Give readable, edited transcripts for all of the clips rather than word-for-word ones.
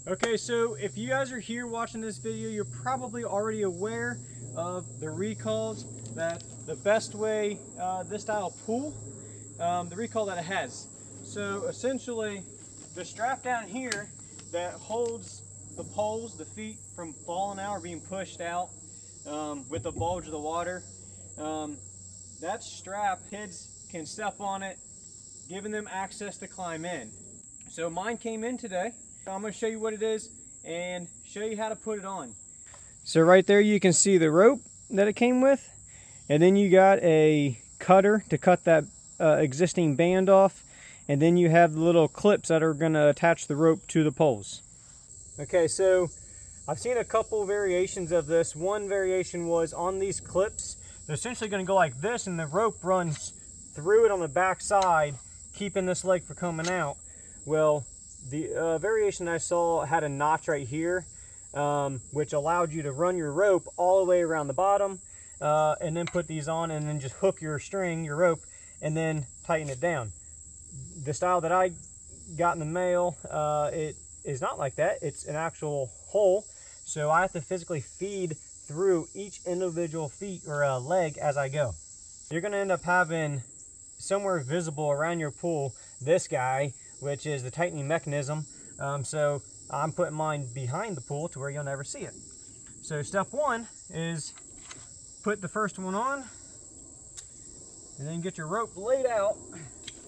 Okay, so if you guys are here watching this video, you're probably already aware of the recalls that the BESTWAY, this style pool, the recall that it has. So essentially, the strap down here that holds the poles, the feet, from falling out or being pushed out with the bulge of the water, that strap, kids can step on it, giving them access to climb in. So mine came in today. I'm going to show you what it is and show you how to put it on. So right there you can see the rope that it came with, and then you got a cutter to cut that existing band off, and then you have the little clips that are going to attach the rope to the poles. Okay, so I've seen a couple variations of this. One variation was on these clips. They're essentially going to go like this, and the rope runs through it on the back side, keeping this leg from coming out. Well, the variation I saw had a notch right here, which allowed you to run your rope all the way around the bottom, and then put these on and then just hook your string, your rope, and then tighten it down. The style that I got in the mail, it is not like that. It's an actual hole, so I have to physically feed through each individual feet or leg as I go. You're going to end up having somewhere visible around your pool this guy, which is the tightening mechanism. So I'm putting mine behind the pool to where you'll never see it. So step one is put the first one on, and then get your rope laid out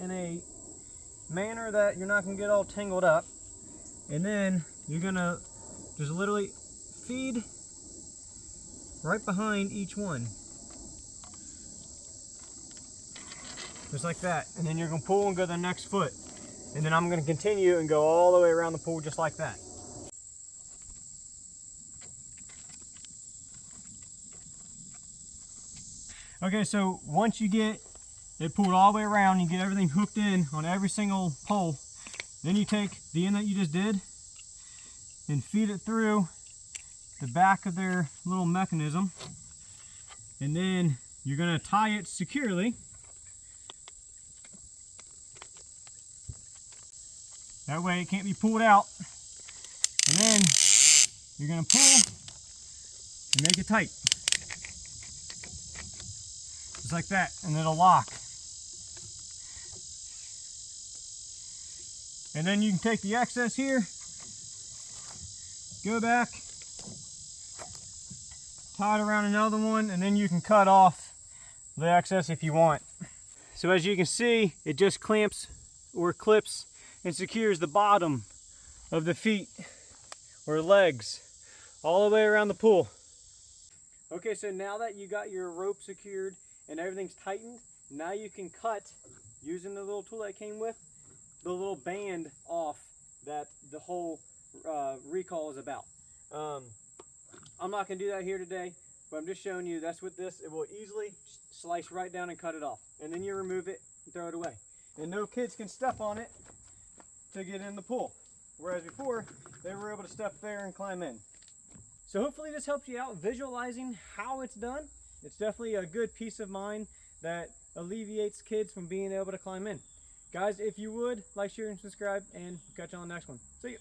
in a manner that you're not going to get all tangled up. And then you're going to just literally feed right behind each one. Just like that. And then you're going to pull and go to the next foot. And then I'm going to continue and go all the way around the pool just like that. Okay, so once you get it pulled all the way around, you get everything hooked in on every single pole, then you take the end that you just did and feed it through the back of their little mechanism. And then you're going to tie it securely. That way it can't be pulled out. And then you're going to pull and make it tight. Just like that, and it'll lock. And then you can take the excess here, go back, tie it around another one, and then you can cut off the excess if you want. So as you can see, it just clamps or clips and secures the bottom of the feet or legs all the way around the pool. Okay, so now that you got your rope secured and everything's tightened, now you can cut, using the little tool that came with, the little band off that the whole recall is about. I'm not going to do that here today, but I'm just showing you that's what this, it will easily slice right down and cut it off. And then you remove it and throw it away. And no kids can step on it to get in the pool, whereas before they were able to step there and climb in. So hopefully this helps you out visualizing how it's done. It's definitely a good peace of mind that alleviates kids from being able to climb in. Guys, if you would, like, share, and subscribe, and catch you on the next one. See you.